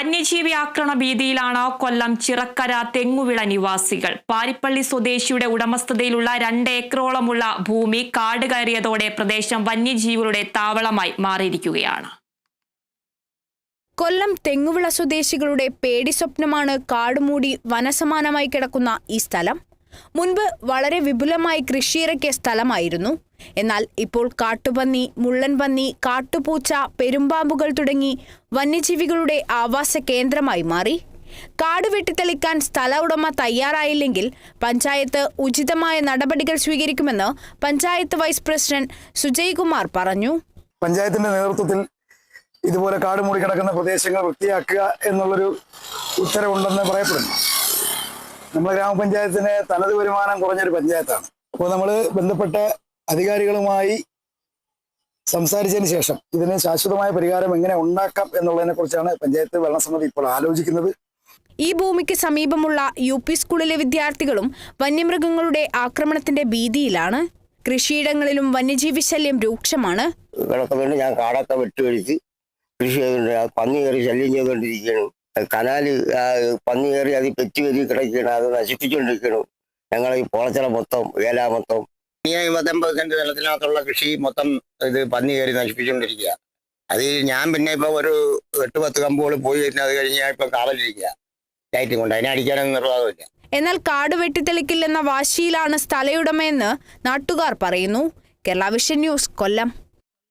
വന്യജീവി ആക്രമണ ഭീതിയിലാണ് കൊല്ലം ചിറക്കര തെങ്ങുവിള നിവാസികൾ. പാരിപ്പള്ളി സ്വദേശിയുടെ ഉടമസ്ഥതയിലുള്ള 2 ഏക്കറോളമുള്ള ഭൂമി കാട് കയറിയതോടെ പ്രദേശം വന്യജീവികളുടെ താവളമായി മാറിയിരിക്കുകയാണ്. കൊല്ലം തെങ്ങുവിള സ്വദേശികളുടെ പേടി സ്വപ്നമാണ് കാടുമൂടി വനസമാനമായി കിടക്കുന്ന ഈ സ്ഥലം. മുൻപ് വളരെ വിപുലമായി കൃഷിയിറക്കിയ സ്ഥലമായിരുന്നു. എന്നാൽ ഇപ്പോൾ കാട്ടുപന്നി, മുള്ളൻപന്നി, കാട്ടുപൂച്ച, പെരുമ്പാമ്പുകൾ തുടങ്ങി വന്യജീവികളുടെ ആവാസ കേന്ദ്രമായി മാറി. കാട് വെട്ടിത്തെളിക്കാൻ സ്ഥല ഉടമ തയ്യാറായില്ലെങ്കിൽ പഞ്ചായത്ത് ഉചിതമായ നടപടികൾ സ്വീകരിക്കുമെന്ന് പഞ്ചായത്ത് വൈസ് പ്രസിഡന്റ് സുജയ് കുമാർ പറഞ്ഞു. പഞ്ചായത്തിന്റെ നേതൃത്വത്തിൽ ഇതുപോലെ കാട് മൂടി കിടക്കുന്ന പ്രദേശങ്ങൾ വൃത്തിയാക്കുക എന്നുള്ളൊരു ഉത്തരവുണ്ടെന്ന് പറയപ്പെടുന്നു. നമ്മുടെ ഗ്രാമപഞ്ചായത്തിന് തനത് വരുമാനം കുറഞ്ഞൊരു പഞ്ചായത്താണ്. അപ്പോൾ നമ്മൾ ബന്ധപ്പെട്ട അധികാരികളുമായി സംസാരിച്ചതിന് ശേഷം ഇതിന് ശാശ്വതമായ പരിഹാരം എങ്ങനെ ഉണ്ടാക്കാം എന്നുള്ളതിനെ കുറിച്ചാണ് പഞ്ചായത്ത് ഭരണസമിതി ഇപ്പോൾ ആലോചിക്കുന്നത്. ഈ ഭൂമിക്ക് സമീപമുള്ള UP സ്കൂളിലെ വിദ്യാർത്ഥികളും വന്യമൃഗങ്ങളുടെ ആക്രമണത്തിന്റെ ഭീതിയിലാണ്. കൃഷിയിടങ്ങളിലും വന്യജീവി ശല്യം രൂക്ഷമാണ്. ഞാൻ കാടൊക്കെ വെട്ടുകഴിച്ച് കൃഷി ചെയ്തുകൊണ്ട് പന്നി കയറി ശല്യം ചെയ്തുകൊണ്ടിരിക്കുകയാണ്. കനാല് പന്നി കയറി അത് പെറ്റുകരി കിടക്കുകയാണ്, അത് നശിപ്പിച്ചുകൊണ്ടിരിക്കുകയാണ്. ഞങ്ങൾ ഈ പോളച്ചിറ മൊത്തം, വേല മൊത്തം 50-50 സെന്റ് സ്ഥലത്തിനകത്തുള്ള കൃഷി മൊത്തം ഇത് പന്നി കയറി നശിപ്പിച്ചുകൊണ്ടിരിക്കുക. അത് ഞാൻ പിന്നെ ഇപ്പൊ ഒരു 8-10 കമ്പുകൾ പോയി അത് കഴിഞ്ഞ് ഞാൻ ഇപ്പൊ കാവലിരിക്കുക ലൈറ്റും കൊണ്ട്. അതിനെ അടിക്കാനൊന്നും നിർവാഹമില്ല. എന്നാൽ കാട് വെട്ടിത്തെളിക്കില്ലെന്ന വാശിയിലാണ് സ്ഥലയുടമയെന്ന് നാട്ടുകാർ പറയുന്നു. കേരള വിഷൻ ന്യൂസ്, കൊല്ലം.